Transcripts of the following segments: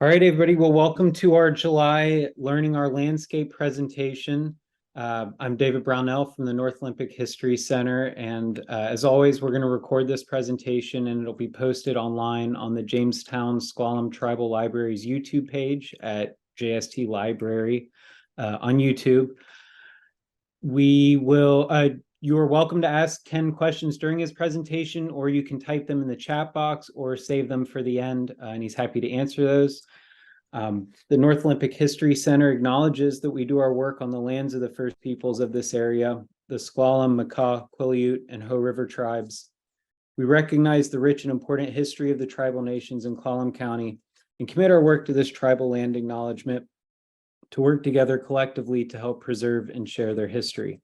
All right, everybody. Well, welcome to our July Learning Our Landscape presentation. I'm David Brownell from the North Olympic History Center. And as always, we're going to record this presentation and it'll be posted online on the Jamestown Squalum Tribal Library's YouTube page at JST Library on YouTube. You are welcome to ask Ken questions during his presentation, or you can type them in the chat box or save them for the end, and he's happy to answer those. The North Olympic History Center acknowledges that we do our work on the lands of the first peoples of this area, the Squalum, Makah, Quileute, and Hoh River tribes. We recognize the rich and important history of the tribal nations in Clallam County and commit our work to this tribal land acknowledgement to work together collectively to help preserve and share their history.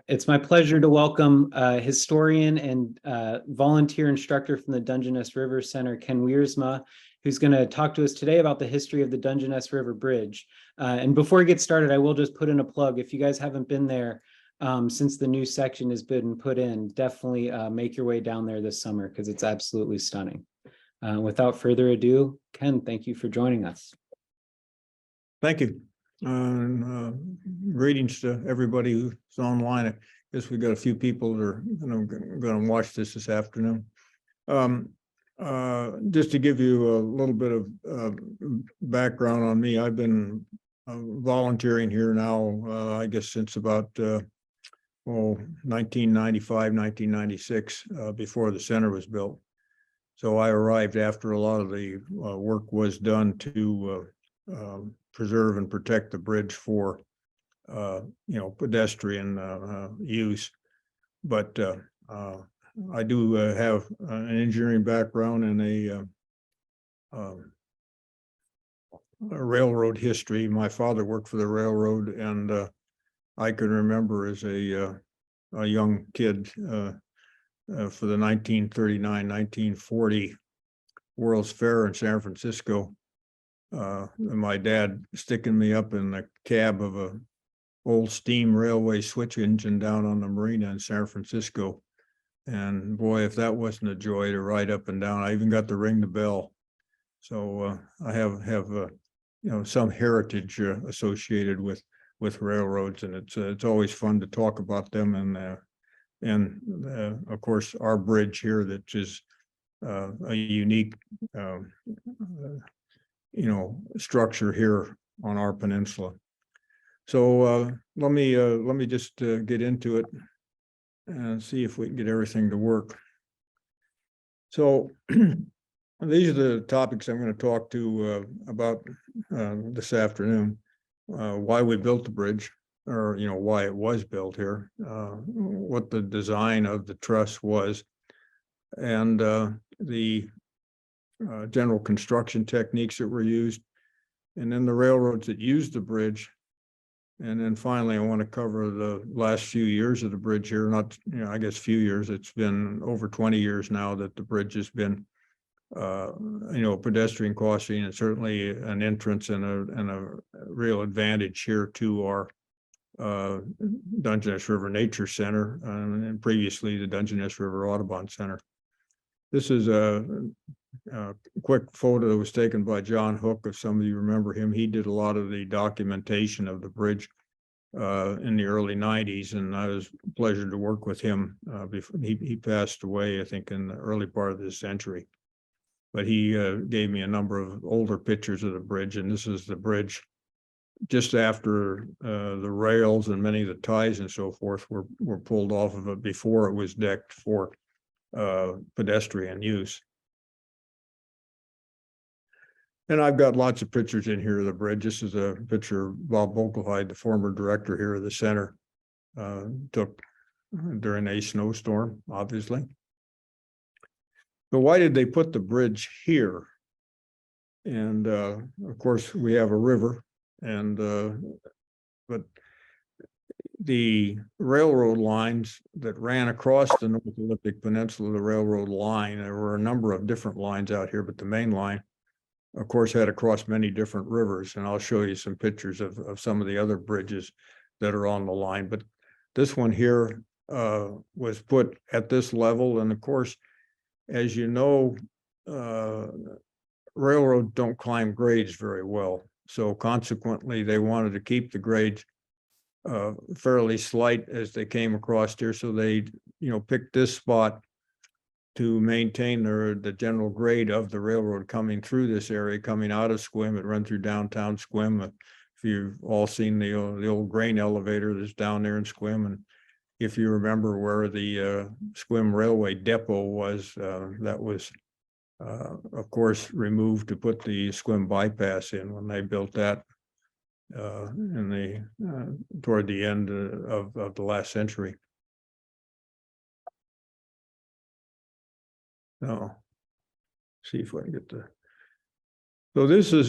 It's my pleasure to welcome historian and volunteer instructor from the Dungeness River Center, Ken Wiersma, who's going to talk to us today about the history of the Dungeness River Bridge. And before we get started, I will just put in a plug. If you guys haven't been there since the new section has been put in, definitely make your way down there this summer because it's absolutely stunning. Without further ado, Ken, thank you for joining us. Thank you. Greetings to everybody who's online. I guess we've got a few people that are going to watch this afternoon. Just to give you a little bit of background on me, I've been volunteering here now, I guess since about 1995, 1996, before the center was built. So I arrived after a lot of the work was done to preserve and protect the bridge for pedestrian use. But I do have an engineering background and a railroad history. My father worked for the railroad, and I can remember as a young kid for the 1939-1940 World's Fair in San Francisco. My dad sticking me up in the cab of a old steam railway switch engine down on the marina in San Francisco. And boy, if that wasn't a joy to ride up and down. I even got to ring the bell. So I have some heritage associated with railroads, and it's always fun to talk about them. And of course, our bridge here, that is a unique structure here on our peninsula. So let me just get into it and see if we can get everything to work. So these are the topics I'm going to talk to about this afternoon. Why we built the bridge, or why it was built here, what the design of the truss was, and the general construction techniques that were used, and then the railroads that used the bridge. And then finally, I want to cover the last few years of the bridge here. Not, I guess few years. It's been over 20 years now that the bridge has been, pedestrian crossing, and certainly an entrance and a real advantage here to our Dungeness River Nature Center, and previously the Dungeness River Audubon Center. This is a quick photo that was taken by John Hook. If some of you remember him, he did a lot of the documentation of the bridge in the early 90s, and I was a pleasure to work with him. Before he passed away, I think, in the early part of this century. But he gave me a number of older pictures of the bridge, and this is the bridge just after the rails and many of the ties and so forth were pulled off of it before it was decked for pedestrian use. And I've got lots of pictures in here of the bridge. This is a picture Bob Bokelheide, the former director here of the center, took during a snowstorm, obviously. But why did they put the bridge here? And of course, we have a river, and but the railroad lines that ran across the North Olympic Peninsula, the railroad line, there were a number of different lines out here, but the main line, of course, had across many different rivers. And I'll show you some pictures of some of the other bridges that are on the line. But this one here was put at this level. And of course, as you know, railroads don't climb grades very well. So consequently, they wanted to keep the grades fairly slight as they came across here. So they, picked this spot to maintain the general grade of the railroad coming through this area, coming out of Sequim. It run through downtown Sequim. If you've all seen the old grain elevator that's down there in Sequim, and if you remember where the Sequim Railway Depot was, that was, of course, removed to put the Sequim bypass in when they built that toward the end of the last century. So, see if I can get so this is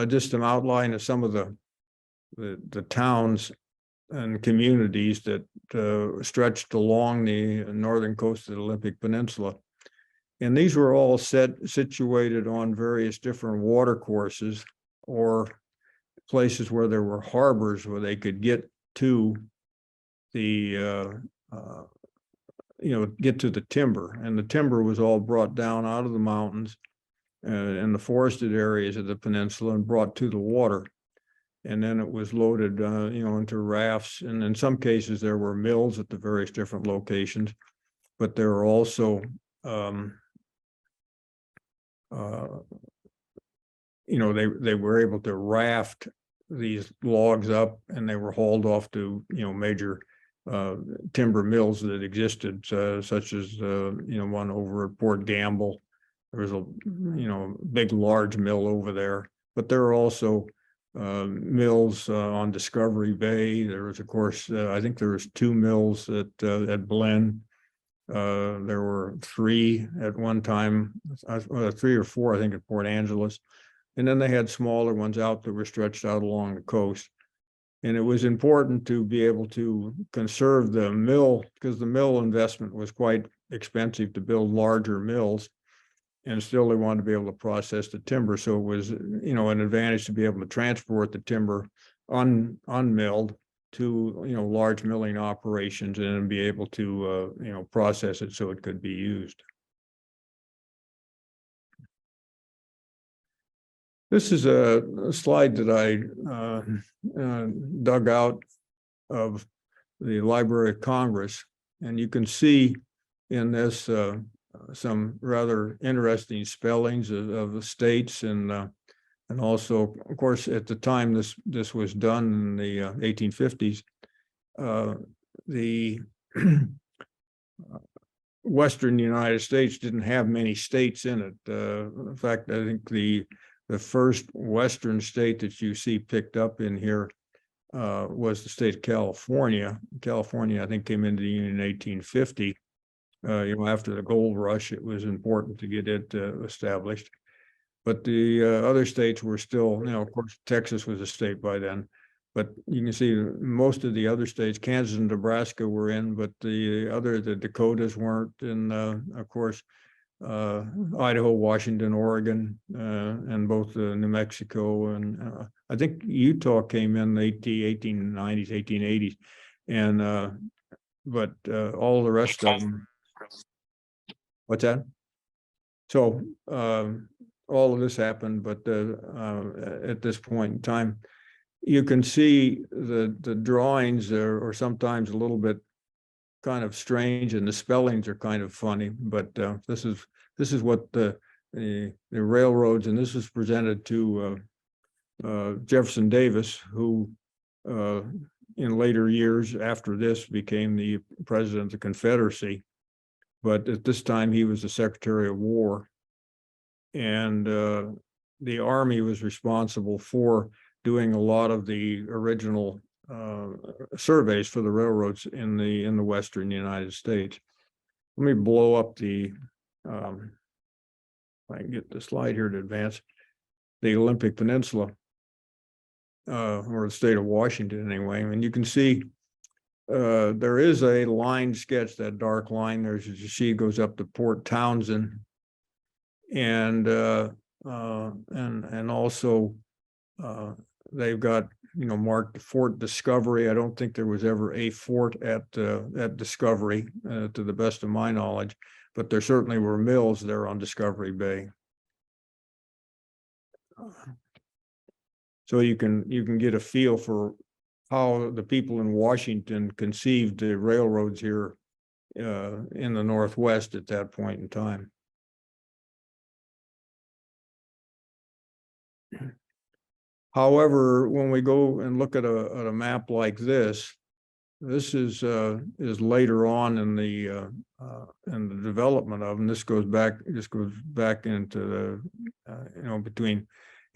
just an outline of some of the towns and communities that stretched along the northern coast of the Olympic Peninsula. And these were all situated on various different water courses or places where there were harbors where they could get to the get to the timber. And the timber was all brought down out of the mountains and the forested areas of the peninsula and brought to the water. And then it was loaded, into rafts. And in some cases, there were mills at the various different locations, but there were also, they were able to raft these logs up, and they were hauled off to, major timber mills that existed, such as, one over at Port Gamble. There was a, big, large mill over there, but there are also mills on Discovery Bay. There was, of course, I think there was 2 mills at Blen. There were 3 at one time, 3 or 4, I think, at Port Angeles. And then they had smaller ones out that were stretched out along the coast. And it was important to be able to conserve the mill, because the mill investment was quite expensive to build larger mills. And still they wanted to be able to process the timber. So it was, an advantage to be able to transport the timber unmilled to, large milling operations and be able to, process it so it could be used. This is a slide that I dug out of the Library of Congress, and you can see in this some rather interesting spellings of the states, and also, of course, at the time this was done in the 1850s, the Western United States didn't have many states in it. In fact, I think the first Western state that you see picked up in here was the state of California. California, I think, came into the Union in 1850. After the gold rush, it was important to get it established. But the other states were still, of course, Texas was a state by then. But you can see most of the other states, Kansas and Nebraska, were in, but the Dakotas weren't. And of course, Idaho, Washington, Oregon, and both New Mexico, and I think Utah came in the 1890s, 1880s, and but all the rest of them. What's that? So all of this happened, but at this point in time, you can see the drawings are sometimes a little bit kind of strange, and the spellings are kind of funny. But this is what the railroads, and this was presented to Jefferson Davis, who in later years after this became the president of the Confederacy. But at this time, he was the Secretary of War, and the Army was responsible for doing a lot of the original surveys for the railroads in the Western United States. Let me blow up the, if I can get the slide here to advance, the Olympic Peninsula, or the state of Washington anyway. And you can see there is a line sketch, that dark line there, as you see, goes up to Port Townsend, and also they've got marked Fort Discovery. I don't think there was ever a fort at Discovery, to the best of my knowledge, but there certainly were mills there on Discovery Bay. so you can get a feel for how the people in Washington conceived the railroads here in the Northwest at that point in time. However, when we go and look at a map like this is later on in the development of, and this goes back into the between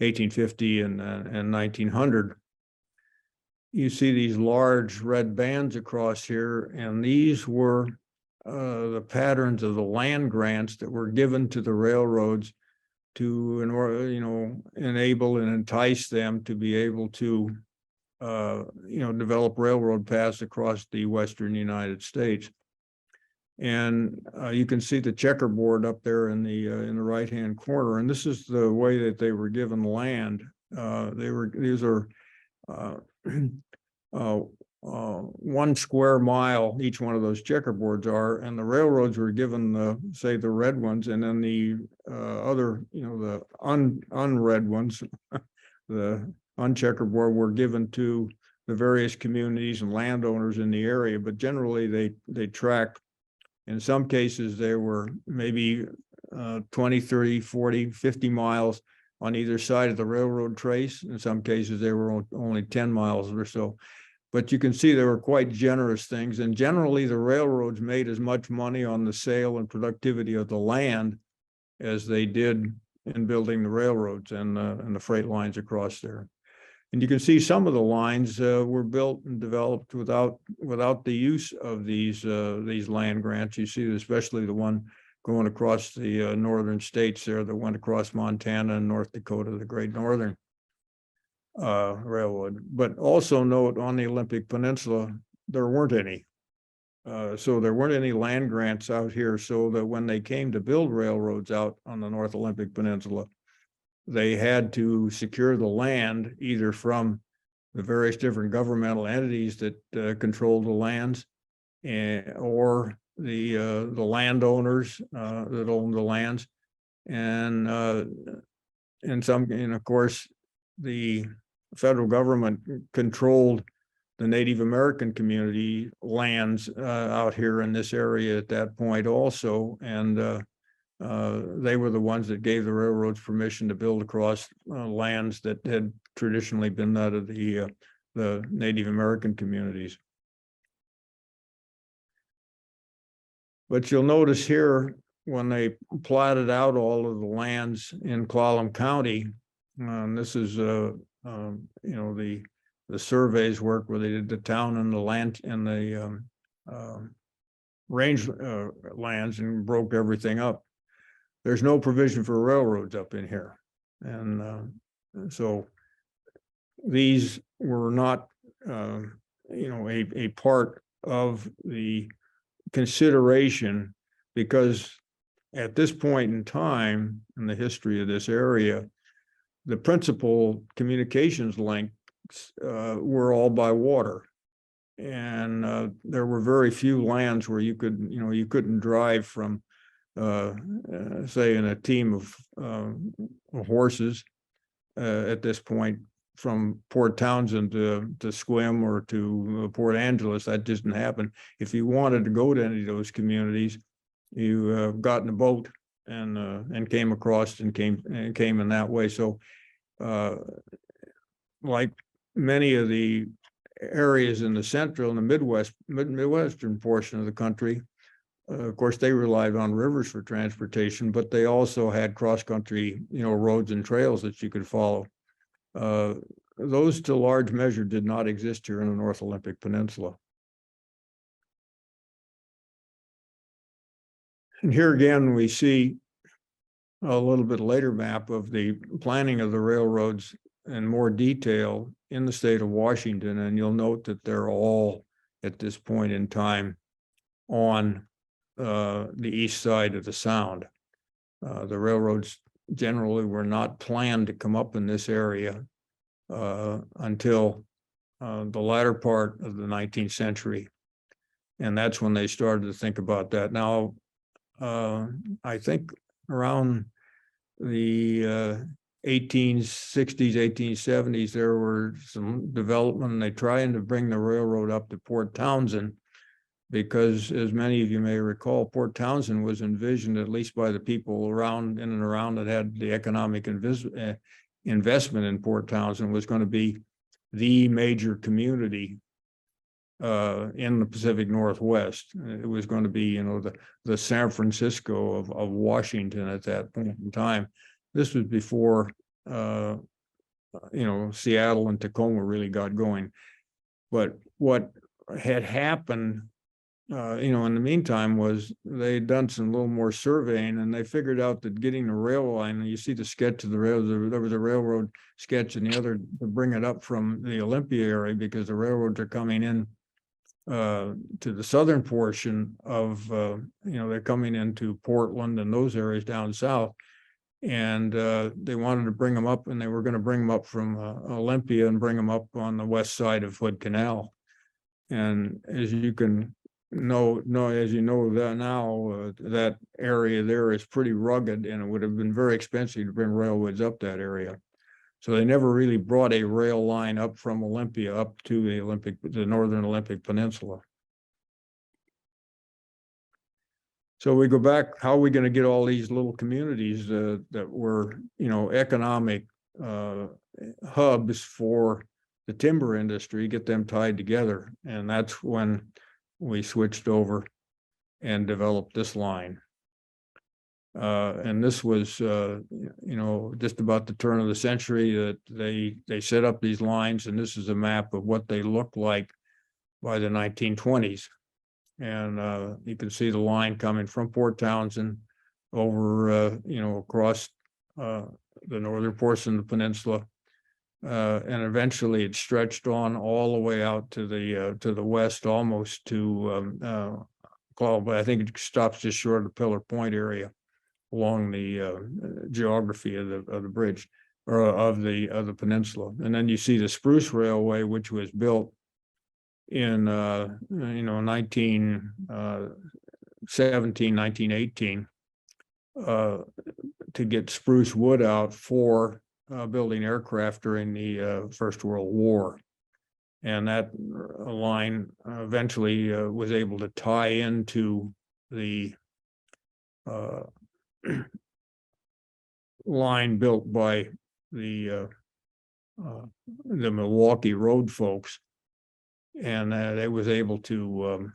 1850 and 1900. You see these large red bands across here, and these were the patterns of the land grants that were given to the railroads to, enable and entice them to be able to, develop railroad paths across the Western United States. And you can see the checkerboard up there in the right-hand corner, and this is the way that they were given land. These are 1 square mile, each one of those checkerboards are, and the railroads were given say the red ones, and then the other, the unread ones, the uncheckerboard, were given to the various communities and landowners in the area. But generally they tracked. In some cases, they were maybe 20, 30, 40, 50 miles on either side of the railroad trace. In some cases, they were only 10 miles or so. But you can see they were quite generous things. And generally, the railroads made as much money on the sale and productivity of the land as they did in building the railroads and the freight lines across there. And you can see some of the lines were built and developed without the use of these land grants. You see, especially the one going across the northern states there that went across Montana and North Dakota, the Great Northern Railroad. But also note, on the Olympic Peninsula, there weren't any. So there weren't any land grants out here, so that when they came to build railroads out on the North Olympic Peninsula, they had to secure the land either from the various different governmental entities that controlled the lands, or the landowners that owned the lands, and of course the federal government controlled the Native American community lands out here in this area at that point also, and they were the ones that gave the railroads permission to build across lands that had traditionally been that of the Native American communities. But you'll notice here, when they platted out all of the lands in Clallam County, this is the surveys work where they did the town and the land and the range lands and broke everything up. There's no provision for railroads up in here. And so these were not, a part of the consideration, because at this point in time in the history of this area, the principal communications links were all by water. And there were very few lands where you couldn't drive from, say, in a team of horses at this point from Port Townsend to Sequim or to Port Angeles. That didn't happen. If you wanted to go to any of those communities, you got in a boat and came across and came in that way. So like many of the areas in the central and the midwestern portion of the country, of course, they relied on rivers for transportation, but they also had cross-country, roads and trails that you could follow. Those, to large measure, did not exist here in the North Olympic Peninsula. And here again, we see a little bit later map of the planning of the railroads in more detail in the state of Washington. And you'll note that they're all, at this point in time, on the east side of the Sound. The railroads generally were not planned to come up in this area until the latter part of the 19th century. And that's when they started to think about that. Now, I think around the 1860s, 1870s, there were some development, and they trying to bring the railroad up to Port Townsend, because as many of you may recall, Port Townsend was envisioned, at least by the people around in and around that had the economic investment in Port Townsend, was going to be the major community in the Pacific Northwest. It was going to be, you know, the San Francisco of Washington at that point in time. This was before, you know, Seattle and Tacoma really got going. But what had happened, you know, in the meantime, was they had done some little more surveying, and they figured out that getting the rail line, and you see the sketch of the rail, there was a railroad sketch and the other to bring it up from the Olympia area, because the railroads are coming in to the southern portion of, you know, they're coming into Portland and those areas down south. And they wanted to bring them up, and they were going to bring them up from Olympia and bring them up on the west side of Hood Canal. And as you can as you know that now, that area there is pretty rugged, and it would have been very expensive to bring railroads up that area. So they never really brought a rail line up from Olympia up to the Northern Olympic Peninsula. So we go back, how are we going to get all these little communities that were, you know, economic hubs for the timber industry, get them tied together? And that's when we switched over and developed this line. And this was, you know, just about the turn of the century that they set up these lines, and this is a map of what they looked like by the 1920s. And you can see the line coming from Port Townsend over, you know, across the northern portion of the peninsula, and eventually it stretched on all the way out to the west, almost to but I think it stops just short of the Pillar Point area along the geography of the bridge, or of the peninsula. And then you see the Spruce Railway, which was built in you know, 1917, 1918, to get spruce wood out for building aircraft during the First World War. And that line eventually was able to tie into the line built by the Milwaukee Road folks, and they was able to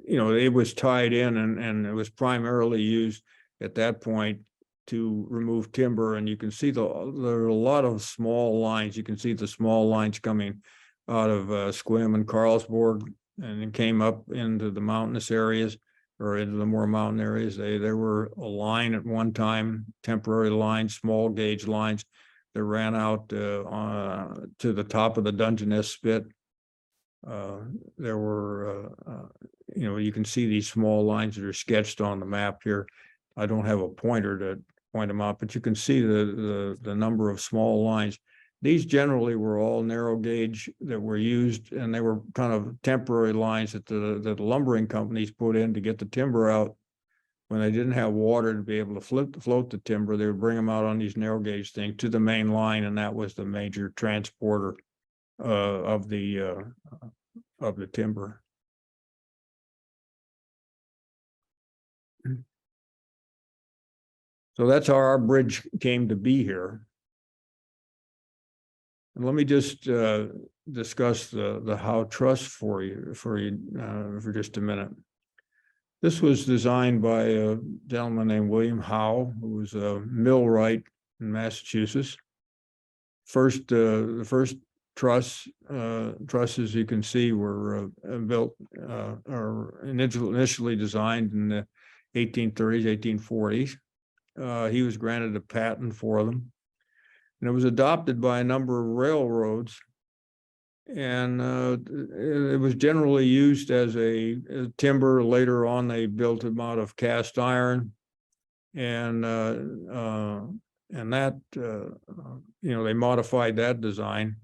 you know, it was tied in, and it was primarily used at that point to remove timber. And you can see there are a lot of small lines. You can see the small lines coming out of Sequim and Carlsborg, and it came up into the mountainous areas, or into the more mountain areas. There were a line at one time, temporary lines, small gauge lines that ran out to the top of the Dungeness spit. There were, you know, you can see these small lines that are sketched on the map here. I don't have a pointer to point them out, but you can see the number of small lines. These generally were all narrow gauge that were used, and they were kind of temporary lines that the lumbering companies put in to get the timber out. When they didn't have water to be able to float the timber, they would bring them out on these narrow gauge things to the main line, and that was the major transporter of the timber. So that's how our bridge came to be here. And let me just discuss the Howe Truss for you for just a minute. This was designed by a gentleman named William Howe, who was a millwright in Massachusetts. The first trusses you can see were built or initially designed in the 1830s, 1840s. He was granted a patent for them, and it was adopted by a number of railroads, and it was generally used as a timber. Later on, they built them out of cast iron, and that you know, they modified that design,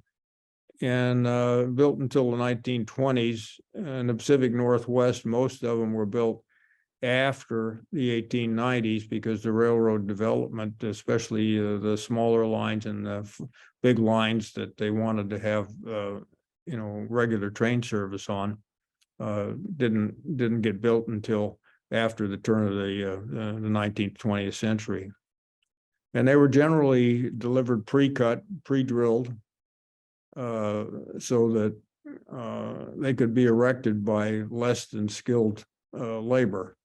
and built until the 1920s. In the Pacific Northwest, most of them were built after the 1890s because the railroad development, especially the smaller lines and the big lines that they wanted to have, regular train service on, didn't get built until after the turn of the 19th, 20th century. And they were generally delivered pre-cut, pre-drilled, so that they could be erected by less than skilled labor.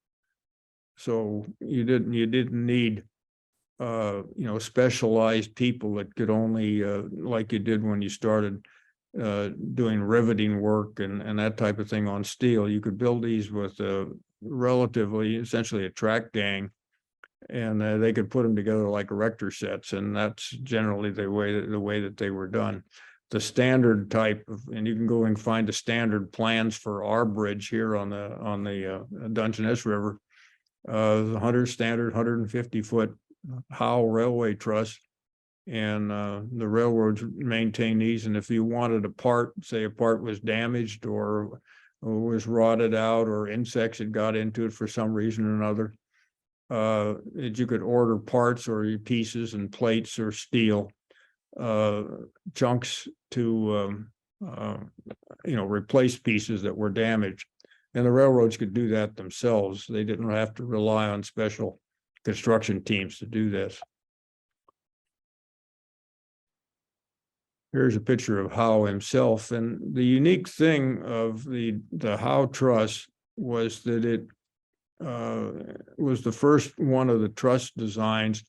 So you didn't need specialized people that could only like you did when you started doing riveting work and that type of thing on steel. You could build these with relatively, essentially a track gang, and they could put them together like erector sets, and that's generally the way that they were done. The standard type of, and you can go and find the standard plans for our bridge here on the Dungeness River, 150-foot Howe railway truss, and the railroads maintain these. And if you wanted a part, say a part was damaged or was rotted out or insects had got into it for some reason or another, you could order parts or pieces and plates or steel chunks to replace pieces that were damaged. And the railroads could do that themselves. They didn't have to rely on special construction teams to do this. Here's a picture of Howe himself. And the unique thing of the Howe truss was that it was the first one of the truss designs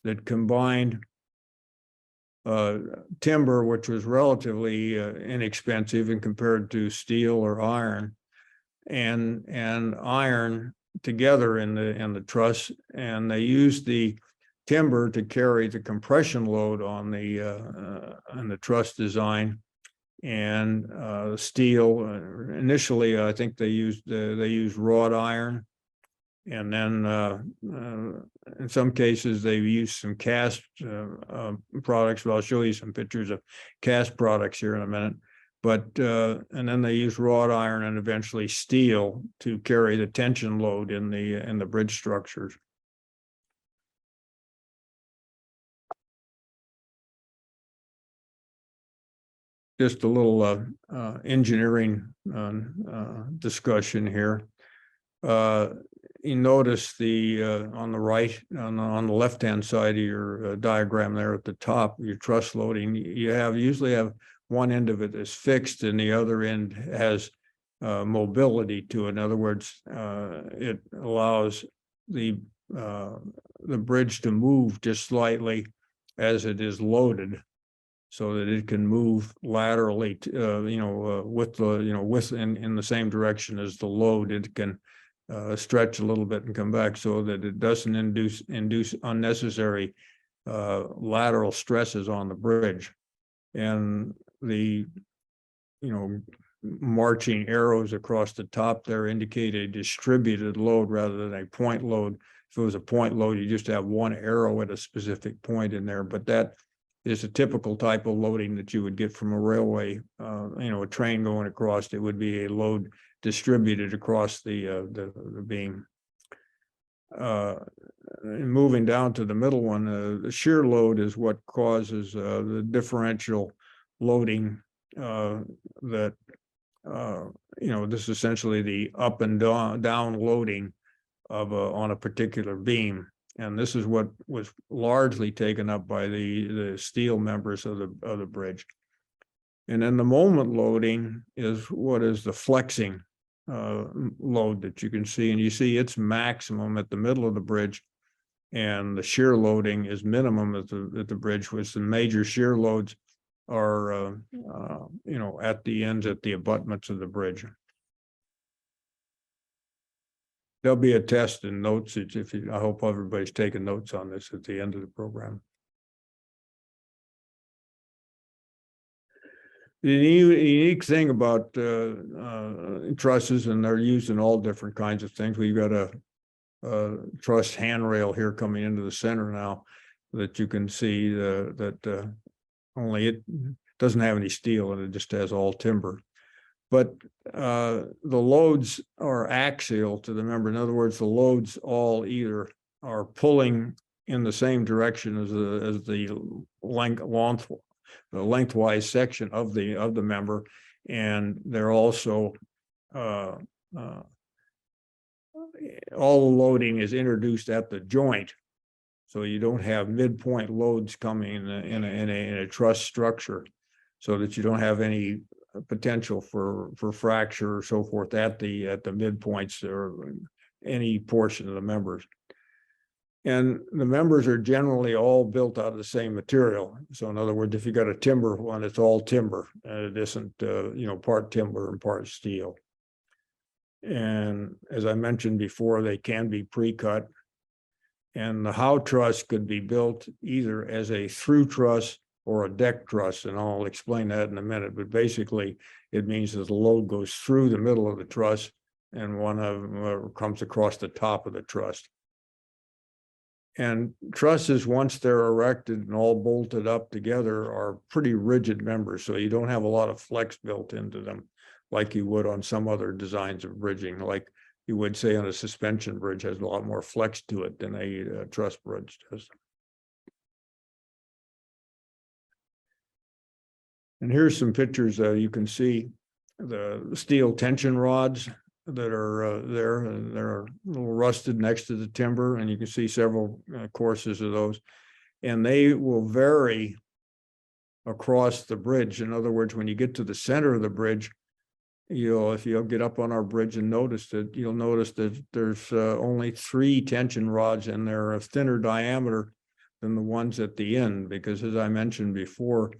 that combined timber, which was relatively inexpensive and compared to steel or iron, and iron together in the truss, and they used the timber to carry the compression load on the truss design, and steel. Initially, I think they used wrought iron, and then in some cases they used some cast products. Well, I'll show you some pictures of cast products here in a minute. But and then they used wrought iron and eventually steel to carry the tension load in the bridge structures. Just a little engineering discussion here. You notice the on the right, on the left-hand side of your diagram there at the top, your truss loading, you usually have one end of it is fixed and the other end has mobility to it. In other words, it allows the bridge to move just slightly as it is loaded, so that it can move laterally, with in the same direction as the load. It can stretch a little bit and come back, so that it doesn't induce unnecessary lateral stresses on the bridge. And the marching arrows across the top there indicate a distributed load rather than a point load. If it was a point load, you just have one arrow at a specific point in there, but that is a typical type of loading that you would get from a railway, a train going across. It would be a load distributed across the beam. Moving down to the middle one, the shear load is what causes the differential loading. This is essentially the up and down loading of on a particular beam. And this is what was largely taken up by the steel members of the bridge. And then the moment loading is what is the flexing load that you can see. And you see its maximum at the middle of the bridge, and the shear loading is minimum at the bridge, which the major shear loads are, at the ends, at the abutments of the bridge. There'll be a test and notes I hope everybody's taking notes on this at the end of the program. The unique thing about trusses, and they're used in all different kinds of things. We've got a truss handrail here coming into the center now that you can see that only it doesn't have any steel and it just has all timber. but the loads are axial to the member. In other words, the loads all either are pulling in the same direction as the lengthwise section of the member, and they're also all the loading is introduced at the joint, so you don't have midpoint loads coming in a truss structure, so that you don't have any potential for fracture or so forth at the midpoints or any portion of the members. And the members are generally all built out of the same material. So in other words, if you got a timber one, it's all timber, and it isn't part timber and part steel. And as I mentioned before, they can be pre-cut. And the howe truss could be built either as a through truss or a deck truss, and I'll explain that in a minute. But basically, it means that the load goes through the middle of the truss, and one of them comes across the top of the truss. And trusses, once they're erected and all bolted up together, are pretty rigid members, so you don't have a lot of flex built into them like you would on some other designs of bridging, like you would say on a suspension bridge has a lot more flex to it than a truss bridge does. And here's some pictures you can see the steel tension rods that are there, and they're a little rusted next to the timber, and you can see several courses of those, and they will vary across the bridge. In other words, when you get to the center of the bridge, if you'll get up on our bridge and notice it, you'll notice that there's only 3 tension rods, and they're of thinner diameter than the ones at the end, because as I mentioned before,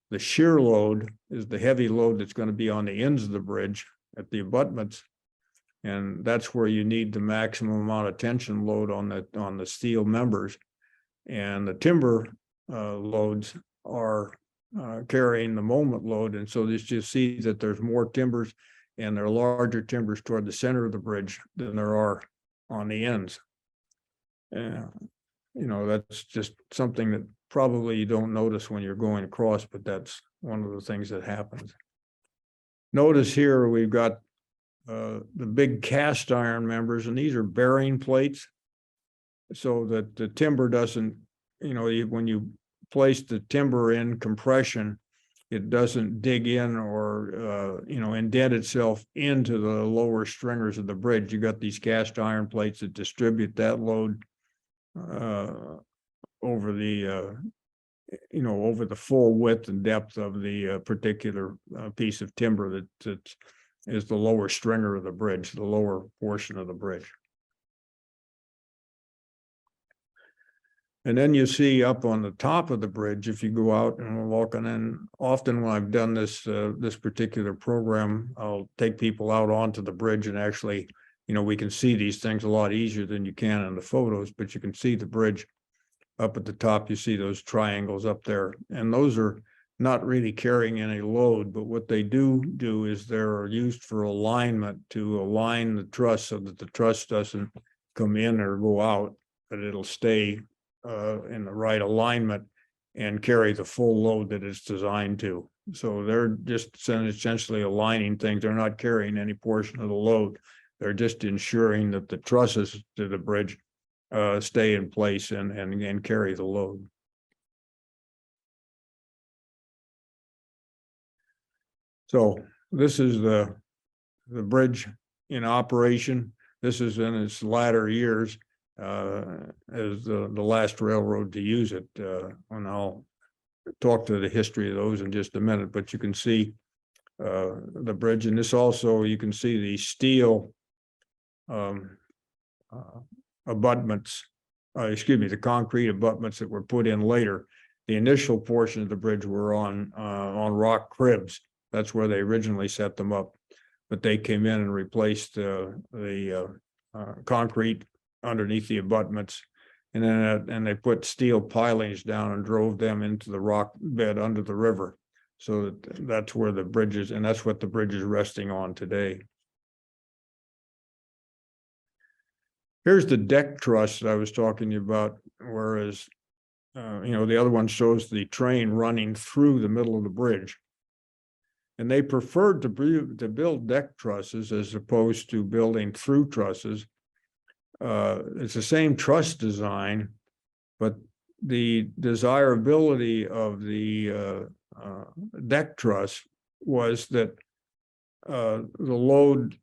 the shear load is the heavy load that's going to be on the ends of the bridge at the abutments. And that's where you need the maximum amount of tension load on the steel members. And the timber loads are carrying the moment load. And so this just see that there's more timbers, and there are larger timbers toward the center of the bridge than there are on the ends. That's just something that probably you don't notice when you're going across, but that's one of the things that happens. Notice here we've got the big cast iron members, and these are bearing plates, so that the timber doesn't, when you place the timber in compression, it doesn't dig in or indent itself into the lower stringers of the bridge. You got these cast iron plates that distribute that load over the over the full width and depth of the particular piece of timber that is the lower stringer of the bridge, the lower portion of the bridge. And then you see up on the top of the bridge, if you go out and we're walking in, often when I've done this particular program, I'll take people out onto the bridge, and actually, we can see these things a lot easier than you can in the photos, but you can see the bridge up at the top. You see those triangles up there, and those are not really carrying any load, but what they do is they're used for alignment, to align the truss so that the truss doesn't come in or go out, but it'll stay in the right alignment and carry the full load that it's designed to. So they're just essentially aligning things. They're not carrying any portion of the load. They're just ensuring that the trusses to the bridge stay in place and carry the load. So this is the bridge in operation. This is in its latter years as the last railroad to use it. And I'll talk to the history of those in just a minute, but you can see the bridge, and this also, you can see the steel abutments, the concrete abutments that were put in later. The initial portion of the bridge were on rock cribs. That's where they originally set them up, but they came in and replaced the concrete underneath the abutments, and then they put steel pilings down and drove them into the rock bed under the river. So that's where the bridge is, and that's what the bridge is resting on today. Here's the deck truss that I was talking to you about, whereas the other one shows the train running through the middle of the bridge. and they preferred to build deck trusses as opposed to building through trusses. It's the same truss design, but the desirability of the deck truss was that the load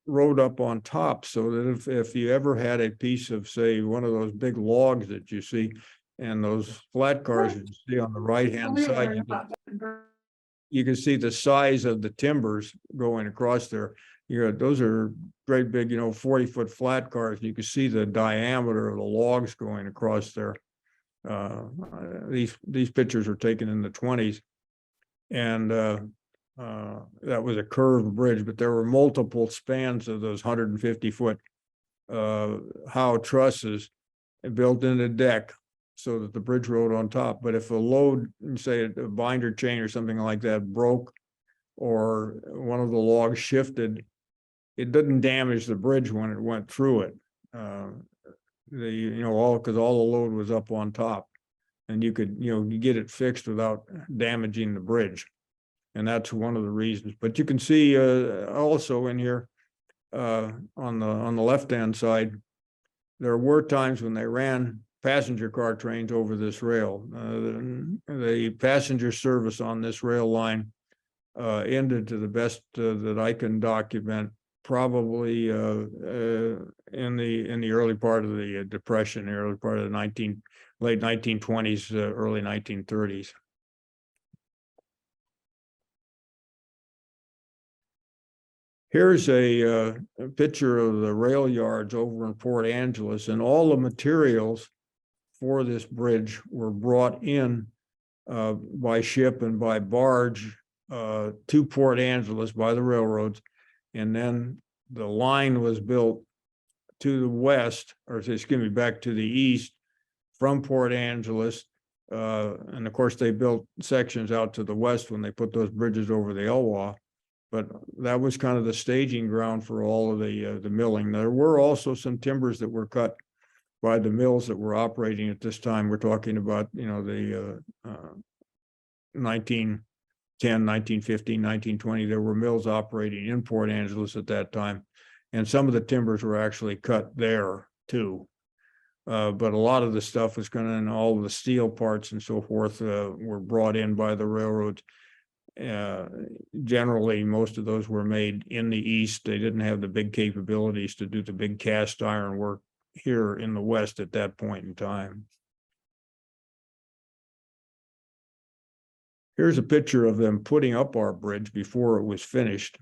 rode up on top, so that if you ever had a piece of, say, one of those big logs that you see, and those flat cars that you see on the right-hand side, you can see the size of the timbers going across there. Those are great big, 40-foot flat cars. You can see the diameter of the logs going across there. These pictures were taken in the 20s, and that was a curved bridge, but there were multiple spans of those 150-foot Howe trusses built in the deck so that the bridge rode on top. But if a load, say a binder chain or something like that, broke, or one of the logs shifted, it didn't damage the bridge when it went through it. Because all the load was up on top, and you could, you get it fixed without damaging the bridge. And that's one of the reasons. But you can see also in here on the left-hand side, there were times when they ran passenger car trains over this rail. The passenger service on this rail line ended, to the best that I can document, probably in the early part of the Depression, the early part of the late 1920s, early 1930s. Here's a picture of the rail yards over in Port Angeles, and all the materials for this bridge were brought in by ship and by barge to Port Angeles by the railroads. And then the line was built to the west, or excuse me, back to the east from Port Angeles. And of course, they built sections out to the west when they put those bridges over the Elwha. But that was kind of the staging ground for all of the milling. There were also some timbers that were cut by the mills that were operating at this time. We're talking about, the 1910, 1915, 1920. There were mills operating in Port Angeles at that time. And some of the timbers were actually cut there too. But a lot of the stuff was and all of the steel parts and so forth were brought in by the railroads. Generally, most of those were made in the East. They didn't have the big capabilities to do the big cast iron work here in the West at that point in time. Here's a picture of them putting up our bridge before it was finished.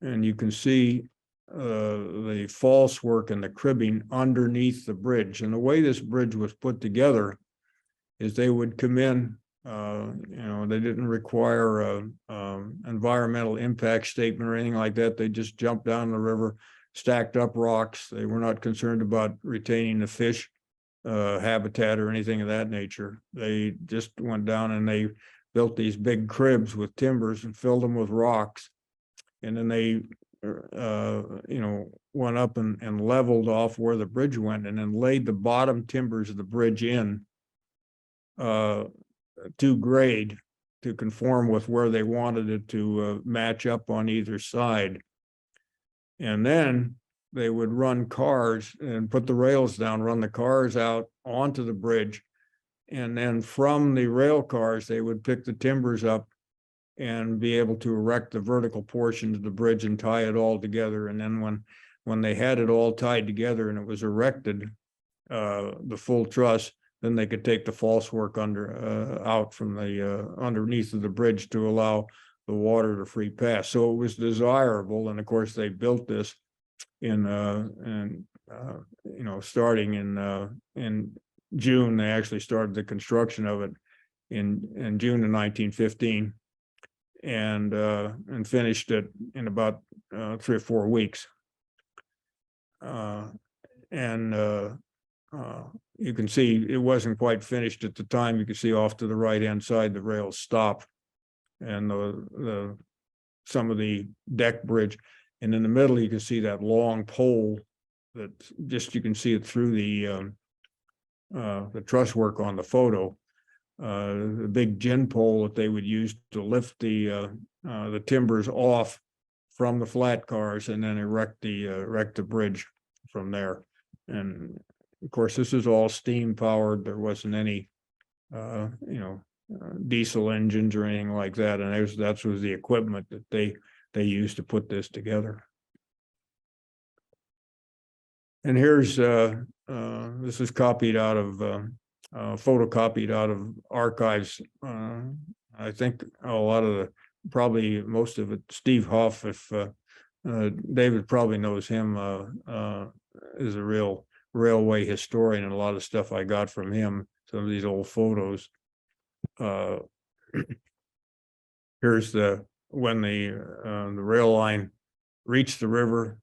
And you can see the false work and the cribbing underneath the bridge. And the way this bridge was put together is they would come in, they didn't require an environmental impact statement or anything like that. They just jumped down the river, stacked up rocks. They were not concerned about retaining the fish habitat or anything of that nature. They just went down and they built these big cribs with timbers and filled them with rocks. And then they, went up and leveled off where the bridge went, and then laid the bottom timbers of the bridge in to grade to conform with where they wanted it to match up on either side. And then they would run cars and put the rails down, run the cars out onto the bridge. And then from the rail cars, they would pick the timbers up and be able to erect the vertical portion of the bridge and tie it all together. And then when they had it all tied together and it was erected, the full truss, then they could take the false work out from the underneath of the bridge to allow the water to free pass. So it was desirable. And of course, they built this starting in June. They actually started the construction of it in June of 1915. And finished it in about 3 or 4 weeks. You can see it wasn't quite finished at the time. You can see off to the right-hand side, the rails stop, and some of the deck bridge. And in the middle, you can see that long pole that you can see it through the truss work on the photo. The big gin pole that they would use to lift the the timbers off from the flat cars and then erect the bridge from there. And of course, this is all steam powered. There wasn't any, diesel engines or anything like that. And that was the equipment that they used to put this together. And here's this is copied out of photocopied out of archives. I think a lot of probably most of it, Steve Huff, if David probably knows him, is a real railway historian, and a lot of stuff I got from him, some of these old photos. Here's when the rail line reached the river.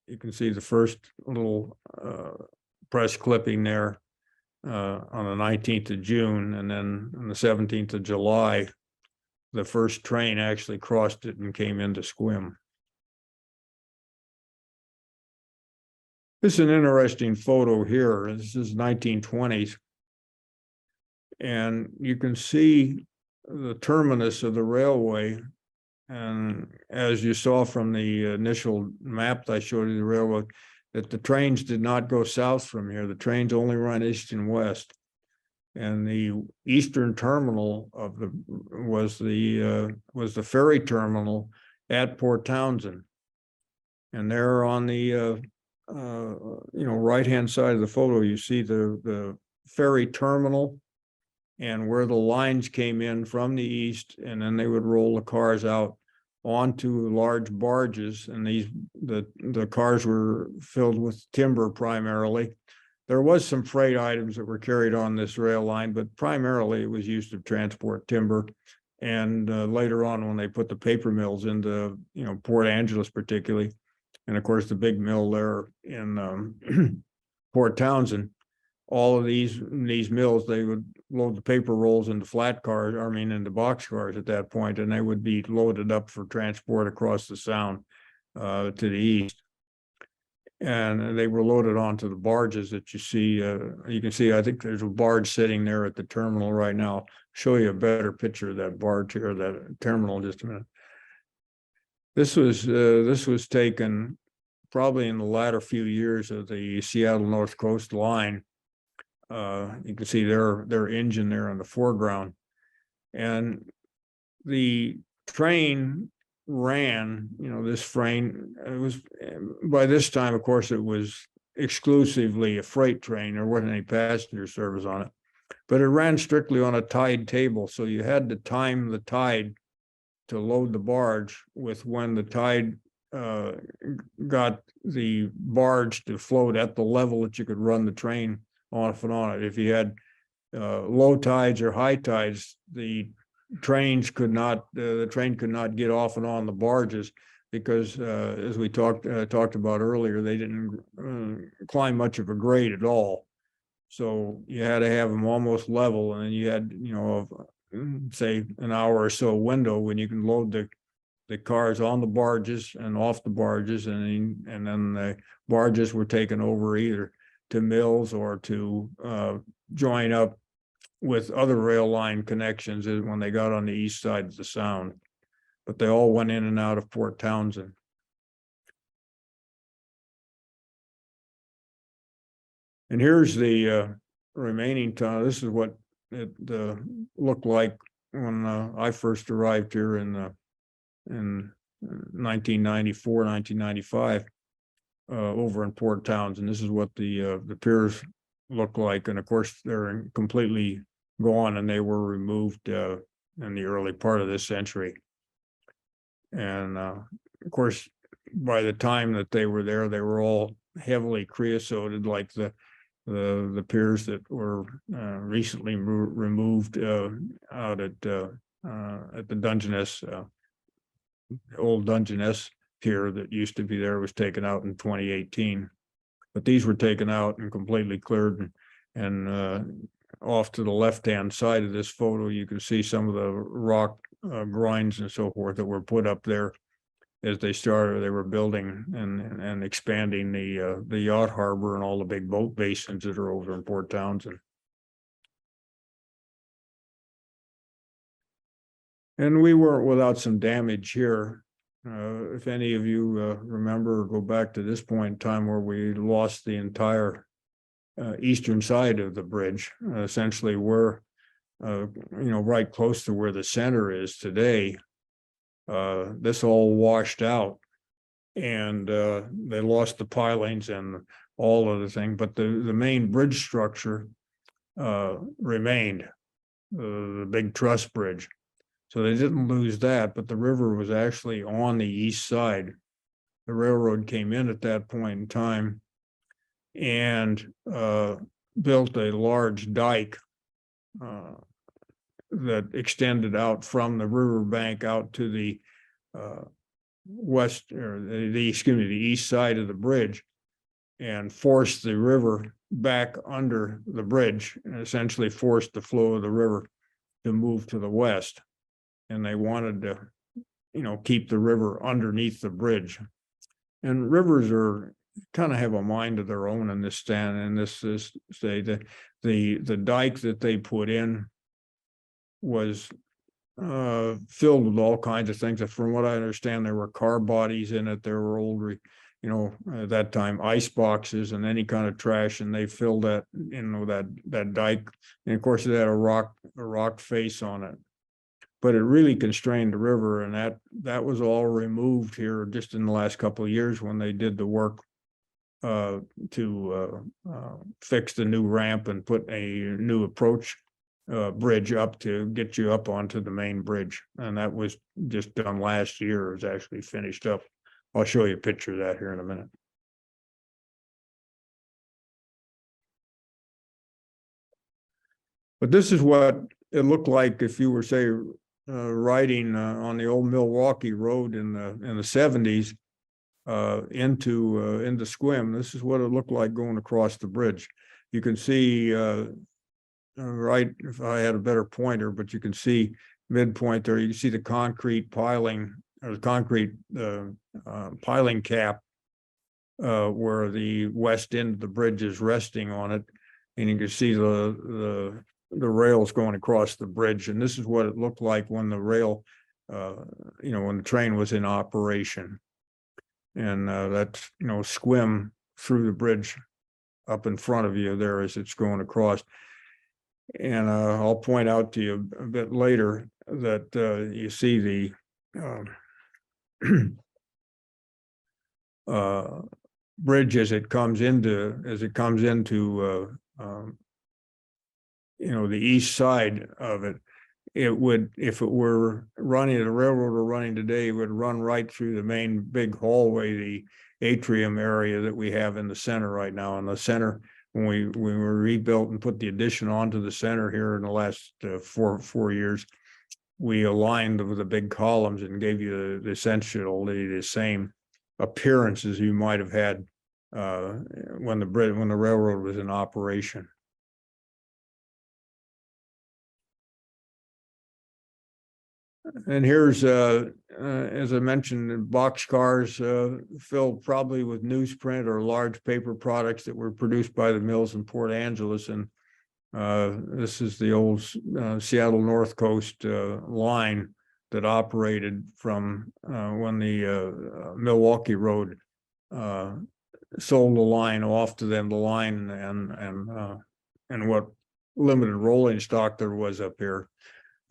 You can see the first little press clipping there on the 19th of June, and then on the 17th of July, the first train actually crossed it and came into Sequim. This is an interesting photo here. This is 1920s. And you can see the terminus of the railway. And as you saw from the initial map that I showed you, the railroad, that the trains did not go south from here. The trains only run east and west. And the eastern terminal of was the ferry terminal at Port Townsend. And there on the right-hand side of the photo, you see the ferry terminal and where the lines came in from the east, and then they would roll the cars out onto large barges, and the cars were filled with timber primarily. There was some freight items that were carried on this rail line, but primarily it was used to transport timber. And later on, when they put the paper mills into Port Angeles particularly, and of course the big mill there in Port Townsend, all of these mills, they would load the paper rolls into flat cars, into box cars at that point, and they would be loaded up for transport across the Sound to the east. And they were loaded onto the barges that you see. You can see, I think there's a barge sitting there at the terminal right now. I'll show you a better picture of that barge here, that terminal, in just a minute. This was taken probably in the latter few years of the Seattle North Coast line. You can see their engine there in the foreground, and the train ran. This train, it was, by this time, of course, it was exclusively a freight train. There wasn't any passenger service on it, but it ran strictly on a tide table. So you had to time the tide to load the barge with when the tide got the barge to float at the level that you could run the train off and on it. If you had low tides or high tides, the train could not get off and on the barges, because as we talked about earlier, they didn't climb much of a grade at all. So you had to have them almost level, and then you had say an hour or so window when you can load the cars on the barges and off the barges, and then the barges were taken over either to mills or to join up with other rail line connections when they got on the east side of the Sound. But they all went in and out of Port Townsend. And here's the remaining time. This is what it looked like when I first arrived here in 1994, 1995. Over in Port Townsend. This is what the piers look like, and of course they're completely gone, and they were removed in the early part of this century. And of course, by the time that they were there, they were all heavily creosoted, like the piers that were recently removed out at the Dungeness, old Dungeness pier that used to be there was taken out in 2018, but these were taken out and completely cleared. And off to the left-hand side of this photo, you can see some of the rock grinds and so forth that were put up there as they were building and expanding the yacht harbor and all the big boat basins that are over in Port Townsend. And we weren't without some damage here. If any of you remember or go back to this point in time where we lost the entire eastern side of the bridge, essentially we're right close to where the center is today. This all washed out, and they lost the pilings and all of the thing, but the main bridge structure remained, the big truss bridge. So they didn't lose that, but the river was actually on the east side. The railroad came in at that point in time and built a large dike that extended out from the riverbank out to the west, or the east side of the bridge, and forced the river back under the bridge, and essentially forced the flow of the river to move to the west. And they wanted to, keep the river underneath the bridge. And rivers are kind of have a mind of their own in this stand. And this is the dike that they put in was filled with all kinds of things. From what I understand, there were car bodies in it. There were old, at that time, ice boxes and any kind of trash, and they filled that, that dike. And of course, it had a rock face on it. But it really constrained the river, and that was all removed here just in the last couple of years when they did the work to fix the new ramp and put a new approach bridge up to get you up onto the main bridge. And that was just done last year. It was actually finished up. I'll show you a picture of that here in a minute. But this is what it looked like if you were, say, riding on the old Milwaukee Road in the 70s into Squim. This is what it looked like going across the bridge. You can see right, if I had a better pointer, but you can see midpoint there. You can see the concrete piling, or the concrete piling cap where the west end of the bridge is resting on it, and you can see the rails going across the bridge. And this is what it looked like when the rail, when the train was in operation. And that's, Squim through the bridge up in front of you there as it's going across. And I'll point out to you a bit later that you see the bridge as it comes into the east side of it. It would, if it were running, the railroad were running today, it would run right through the main big hallway, the atrium area that we have in the center right now. In the center, when we were rebuilt and put the addition onto the center here in the last 4 years, we aligned with the big columns and gave you essentially the same appearance as you might have had when the railroad was in operation. And here's, as I mentioned, boxcars filled probably with newsprint or large paper products that were produced by the mills in Port Angeles. And this is the old Seattle North Coast line that operated from when the Milwaukee Road sold the line off to them, the line and what limited rolling stock there was up here.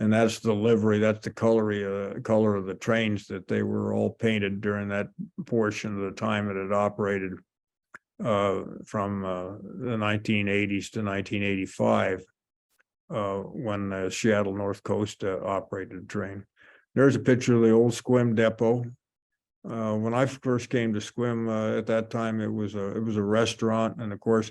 And that's the livery, that's the color of the trains that they were all painted during that portion of the time that it operated from the 1980s to 1985 when the Seattle North Coast operated the train. There's a picture of the old Squim depot. When I first came to Squim at that time, it was a restaurant, and of course,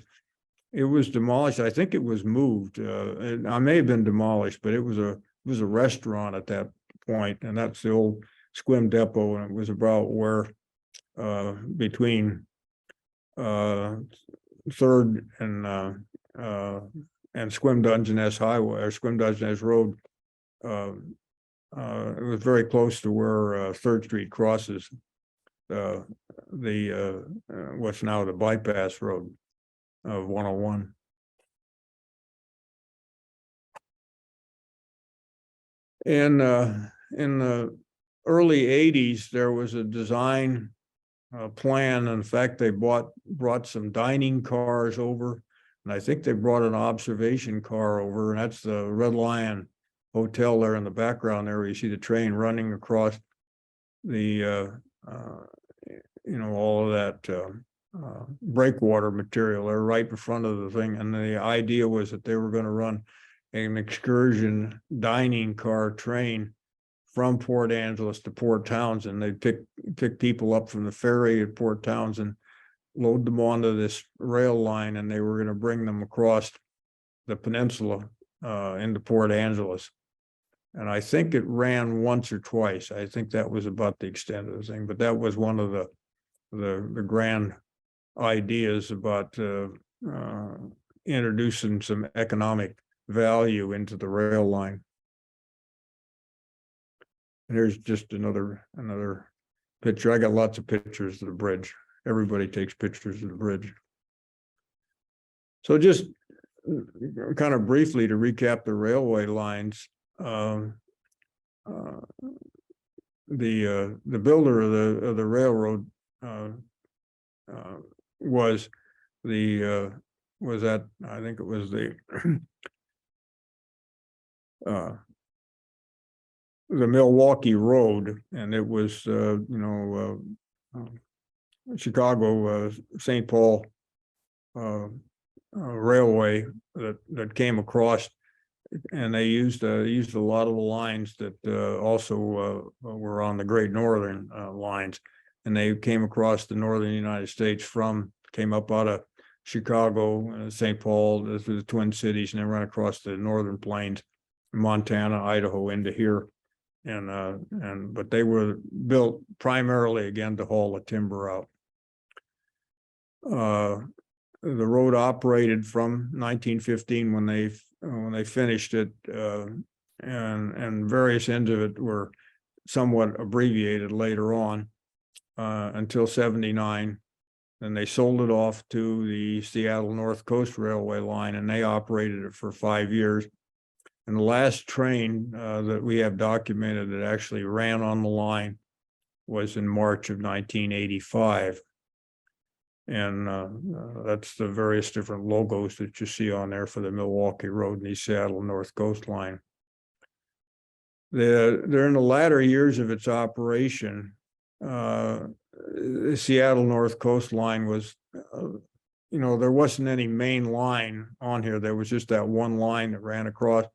it was demolished. I think it was moved. I may have been demolished, but it was a restaurant at that point, and that's the old Squim depot, and it was about where between 3rd and Squim Dungeness Highway or Squim Dungeness Road. It was very close to where 3rd Street crosses what's now the bypass road of 101. And in the early 80s, there was a design plan. In fact, they brought some dining cars over, and I think they brought an observation car over, and that's the Red Lion Hotel there in the background there, where you see the train running across the, all of that breakwater material there right in front of the thing. And the idea was that they were going to run an excursion dining car train from Port Angeles to Port Townsend. They'd pick people up from the ferry at Port Townsend, load them onto this rail line, and they were going to bring them across the peninsula into Port Angeles. And I think it ran once or twice. I think that was about the extent of the thing, but that was one of the grand ideas about introducing some economic value into the rail line. And here's just another picture. I got lots of pictures of the bridge. Everybody takes pictures of the bridge. So just kind of briefly to recap the railway lines, the builder of the railroad was that, I think it was the Milwaukee Road, and it was Chicago St. Paul railway that came across, and they used a lot of the lines that also were on the Great Northern lines, and they came across the northern United States came up out of Chicago, St. Paul, through the Twin Cities, and then ran across the northern plains, Montana, Idaho, into here. But they were built primarily again to haul the timber out. The road operated from 1915 when they finished it, and various ends of it were somewhat abbreviated later on until 79. Then they sold it off to the Seattle North Coast Railway line, and they operated it for 5 years. And the last train that we have documented that actually ran on the line was in March of 1985. And that's the various different logos that you see on there for the Milwaukee Road and the Seattle North Coast line. They're in the latter years of its operation. The Seattle North Coast line was, there wasn't any main line on here. There was just that one line that ran across,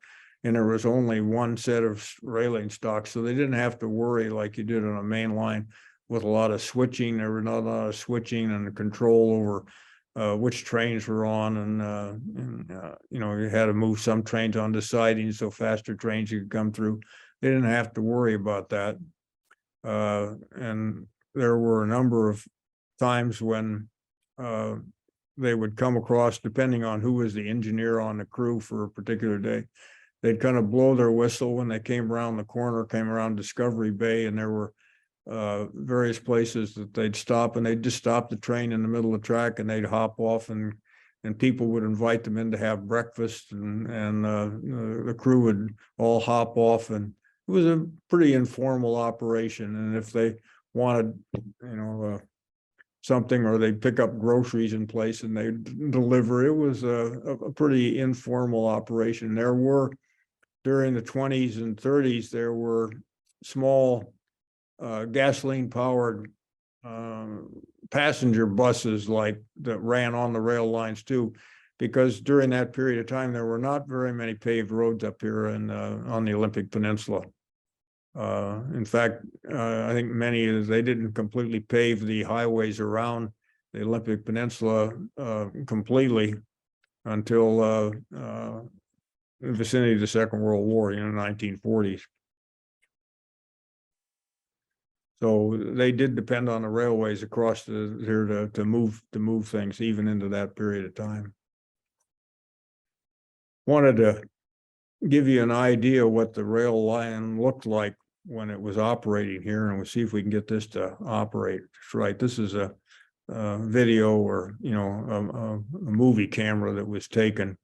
and there was only one set of railing stock. So they didn't have to worry like you did on a main line with a lot of switching. There was not a lot of switching and control over which trains were on. And you had to move some trains on the siding so faster trains could come through. They didn't have to worry about that. And there were a number of times when they would come across, depending on who was the engineer on the crew for a particular day. They'd kind of blow their whistle when they came around the corner, came around Discovery Bay, and there were various places that they'd stop, and they'd just stop the train in the middle of the track, and they'd hop off, and people would invite them in to have breakfast, and the crew would all hop off, and it was a pretty informal operation. And if they wanted, something, or they'd pick up groceries in place and they'd deliver, it was a pretty informal operation. There were, during the 20s and 30s, there were small gasoline powered passenger buses like that ran on the rail lines too, because during that period of time there were not very many paved roads up here on the Olympic Peninsula. In fact, I think they didn't completely pave the highways around the Olympic Peninsula completely until the vicinity of the Second World War, 1940s. So they did depend on the railways across here to move things even into that period of time. Wanted to give you an idea what the rail line looked like when it was operating here, and we'll see if we can get this to operate right. This is a video, or a movie camera that was taken.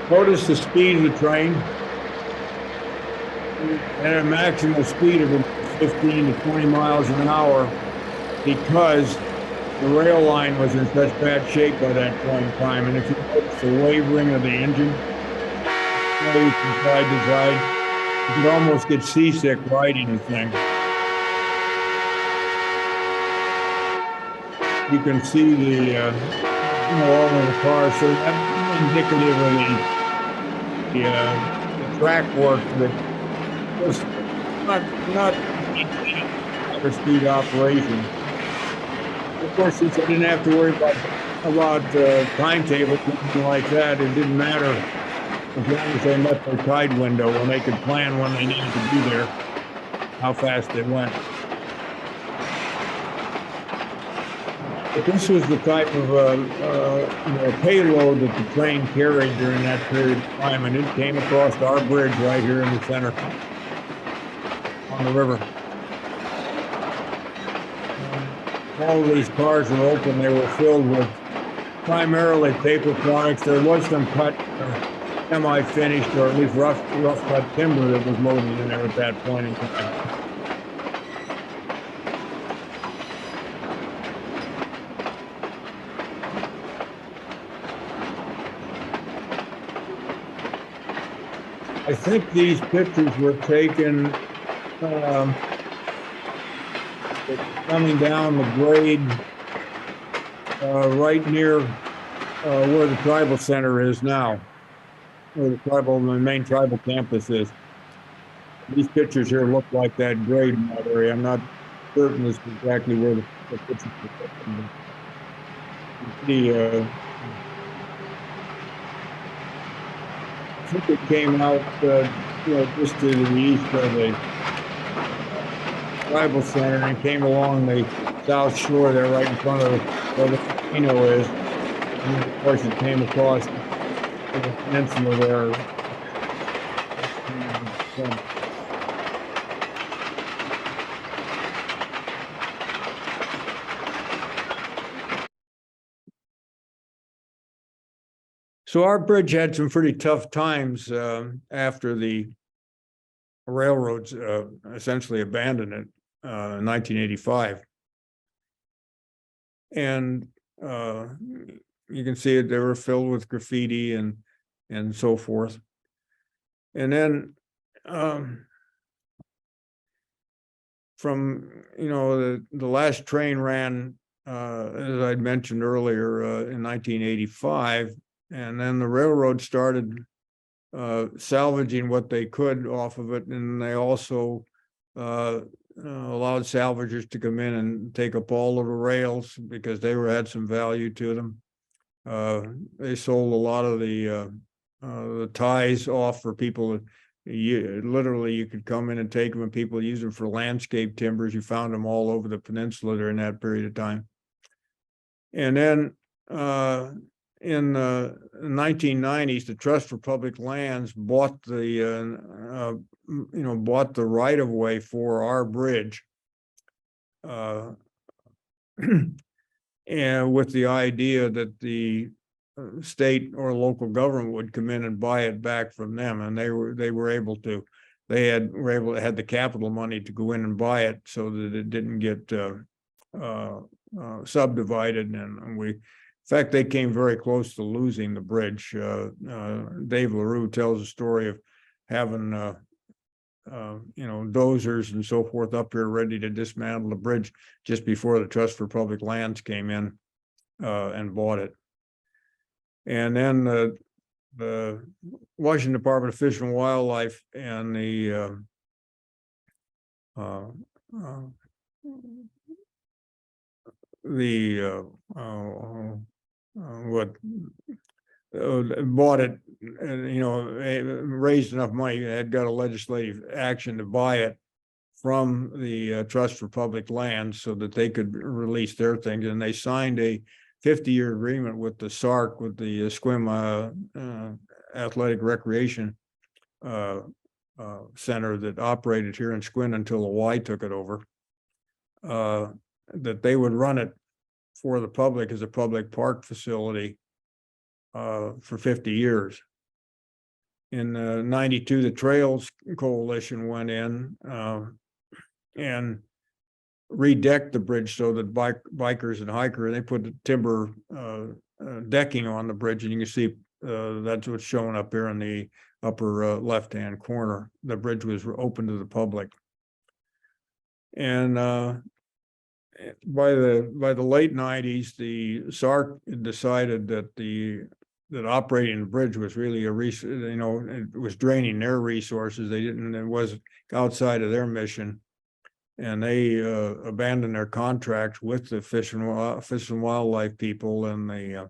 Notice the speed of the train. At a maximum speed of 15 to 20 miles an hour because the rail line was in such bad shape by that point in time. And if you notice the wavering of the engine, from side to side, you could almost get seasick riding the thing. You can see the, all of the cars. So that's indicative of the track work that was not for speed operation. Of course, since I didn't have to worry about timetable, something like that, it didn't matter as long as they met their tide window when they could plan when they needed to be there, how fast they went. But this was the type of payload that the train carried during that period of time, and it came across our bridge right here in the center on the river. All of these cars were open. They were filled with primarily paper products. There was some cut, semi-finished, or at least rough cut timber that was loaded in there at that point in time. I think these pictures were taken coming down the grade right near where the tribal center is now, where the main tribal campus is. These pictures here look like that grade in that area. I'm not certain as to exactly where the pictures are taken. I think it came out, just to the east of the tribal center and came along the south shore there, right in front of where the casino is. And of course, it came across the peninsula there. So our bridge had some pretty tough times after the railroads essentially abandoned it in 1985. And you can see it, they were filled with graffiti and so forth. And then from, the last train ran, as I'd mentioned earlier, in 1985, and then the railroad started salvaging what they could off of it, and they also allowed salvagers to come in and take up all of the rails because they had some value to them. They sold a lot of the ties off for people. Literally, you could come in and take them, and people use them for landscape timbers. You found them all over the peninsula during that period of time. And then in the 1990s, the Trust for Public Lands bought the right of way for our bridge, and with the idea that the state or local government would come in and buy it back from them, and they were able to. They had the capital money to go in and buy it so that it didn't get subdivided, and we. In fact, they came very close to losing the bridge. Dave LaRue tells a story of having, dozers and so forth up here ready to dismantle the bridge just before the Trust for Public Lands came in and bought it. And then the Washington Department of Fish and Wildlife and the bought it, and raised enough money, had got a legislative action to buy it from the Trust for Public Lands so that they could release their things, and they signed a 50-year agreement with the SARC, with the Esquimalt Athletic Recreation Center that operated here in Squin until the Y took it over, that they would run it for the public as a public park facility for 50 years. In 92, the Trails Coalition went in and redecked the bridge so that bikers and hikers, they put the timber decking on the bridge, and you can see that's what's showing up here in the upper left-hand corner. The bridge was open to the public. And by the late 90s, the SARC decided that operating the bridge was really it was draining their resources. It was outside of their mission, and they abandoned their contract with the fish and wildlife people and the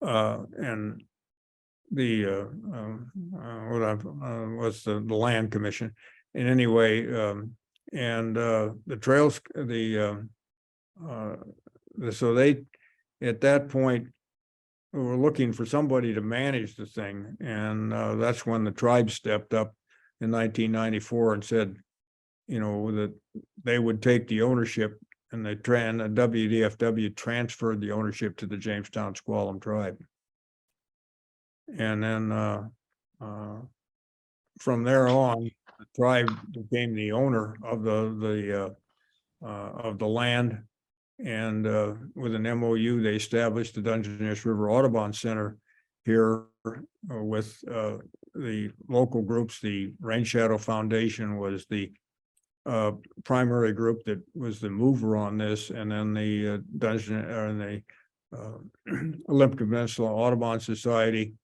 and the was the land commission. And anyway, the trails, so they, at that point, were looking for somebody to manage the thing, and that's when the tribe stepped up in 1994 and said, that they would take the ownership, and the WDFW transferred the ownership to the Jamestown Squalam tribe. And then from there on, the tribe became the owner of the land, and with an MOU, they established the Dungeness River Audubon Center here with the local groups. The Rain Shadow Foundation was the primary group that was the mover on this, and then the Olympic Peninsula Audubon Society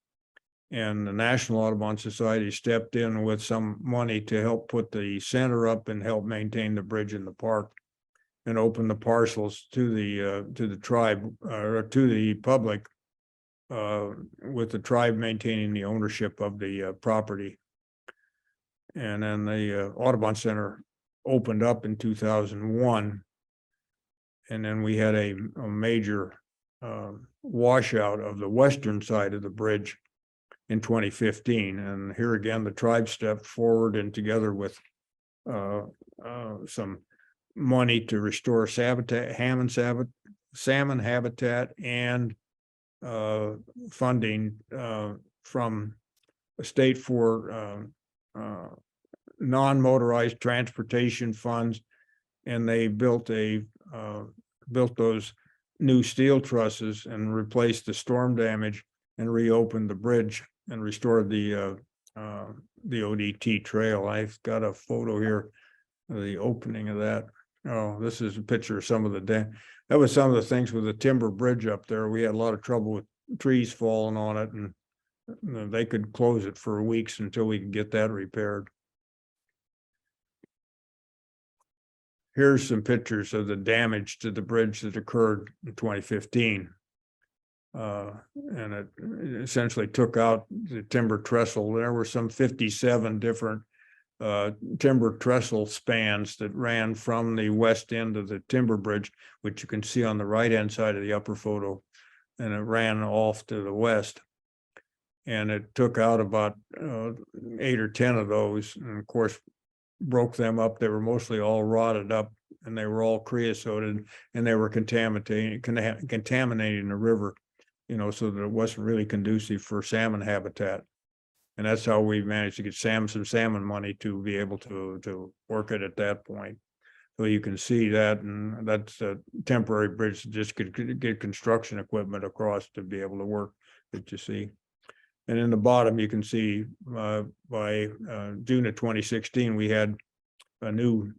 and the National Audubon Society stepped in with some money to help put the center up and help maintain the bridge in the park, and open the parcels to the tribe or to the public, with the tribe maintaining the ownership of the property. And then the Audubon Center opened up in 2001, and then we had a major washout of the western side of the bridge in 2015. And here again, the tribe stepped forward, and together with some money to restore salmon habitat, and funding from the state for non-motorized transportation funds, and they built those new steel trusses and replaced the storm damage, and reopened the bridge and restored the ODT trail. I've got a photo here of the opening of that. Oh, this is a picture of some of that was some of the things with the timber bridge up there. We had a lot of trouble with trees falling on it, and they could close it for weeks until we could get that repaired. Here's some pictures of the damage to the bridge that occurred in 2015. And it essentially took out the timber trestle. There were some 57 different timber trestle spans that ran from the west end of the timber bridge, which you can see on the right-hand side of the upper photo, and it ran off to the west. And it took out about 8 or 10 of those, and of course broke them up. They were mostly all rotted up, and they were all creosoted, and they were contaminating the river, so that it wasn't really conducive for salmon habitat. And that's how we managed to get some salmon money to be able to work it at that point. So you can see that, and that's a temporary bridge that just could get construction equipment across to be able to work, that you see. And in the bottom, you can see by June of 2016, we had a new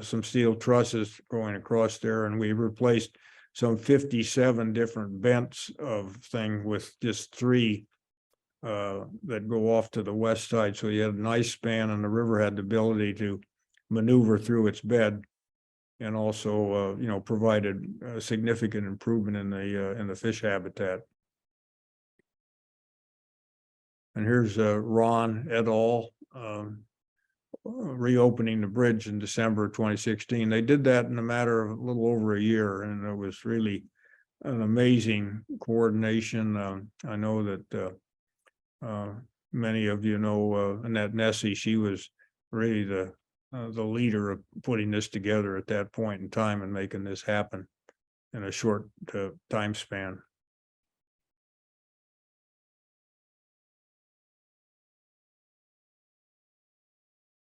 some steel trusses going across there, and we replaced some 57 different bents of thing with just 3 that go off to the west side. So you had a nice span, and the river had the ability to maneuver through its bed, and also provided a significant improvement in the fish habitat. And here's Ron et al. Reopening the bridge in December of 2016. They did that in a matter of a little over a year, and it was really an amazing coordination. I know that many of you know Annette Nessie. She was really the the leader of putting this together at that point in time and making this happen in a short time span.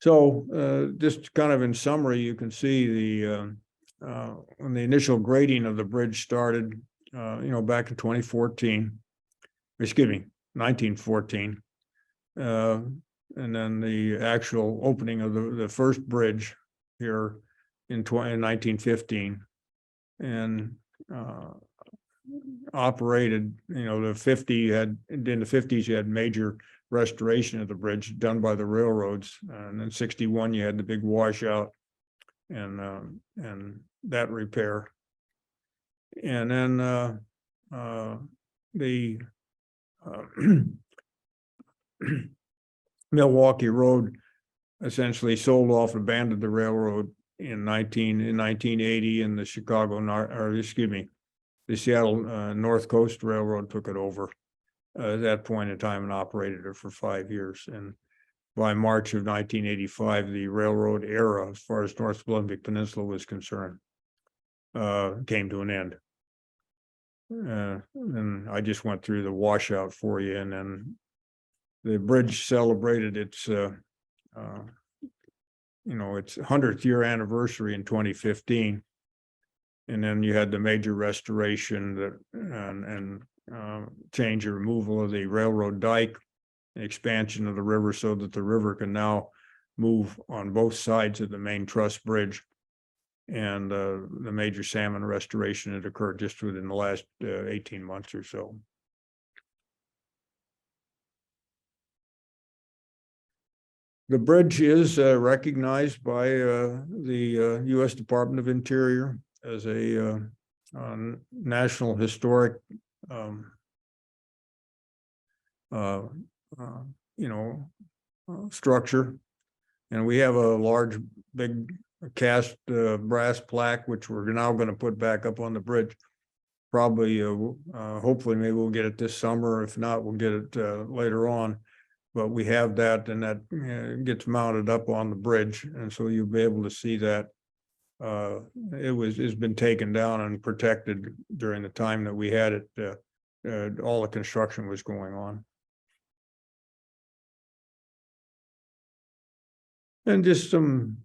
So just kind of in summary, you can see when the initial grading of the bridge started, back in 1914, and then the actual opening of the first bridge here in 1915, and operated, in the 50s you had major restoration of the bridge done by the railroads, and then 61 you had the big washout and that repair, and then the Milwaukee Road essentially sold off, abandoned the railroad in 1980, and the Seattle North Coast Railroad took it over at that point in time and operated it for 5 years. And by March of 1985, the railroad era, as far as North Olympic Peninsula was concerned, came to an end. And I just went through the washout for you, and then the bridge celebrated its 100th year anniversary in 2015, and then you had the major restoration and change or removal of the railroad dike, expansion of the river so that the river can now move on both sides of the main truss bridge, and the major salmon restoration that occurred just within the last 18 months or so. The bridge is recognized by the U.S. Department of Interior as a national historic structure, and we have a large, big cast brass plaque, which we're now going to put back up on the bridge. Probably, hopefully, maybe we'll get it this summer. If not, we'll get it later on. But we have that, and that gets mounted up on the bridge, and so you'll be able to see that. It's been taken down and protected during the time that we had it. All the construction was going on. And just some,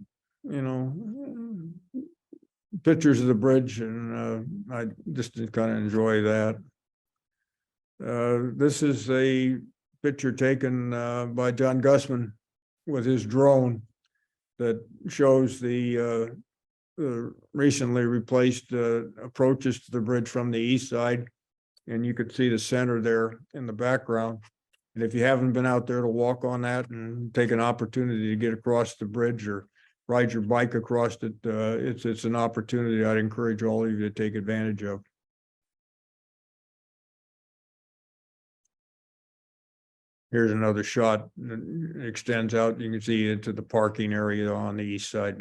pictures of the bridge, and I just kind of enjoy that. This is a picture taken by John Gussman with his drone that shows the recently replaced approaches to the bridge from the east side, and you could see the center there in the background. And if you haven't been out there to walk on that and take an opportunity to get across the bridge or ride your bike across it, it's an opportunity I'd encourage all of you to take advantage of. Here's another shot that extends out. You can see into the parking area on the east side.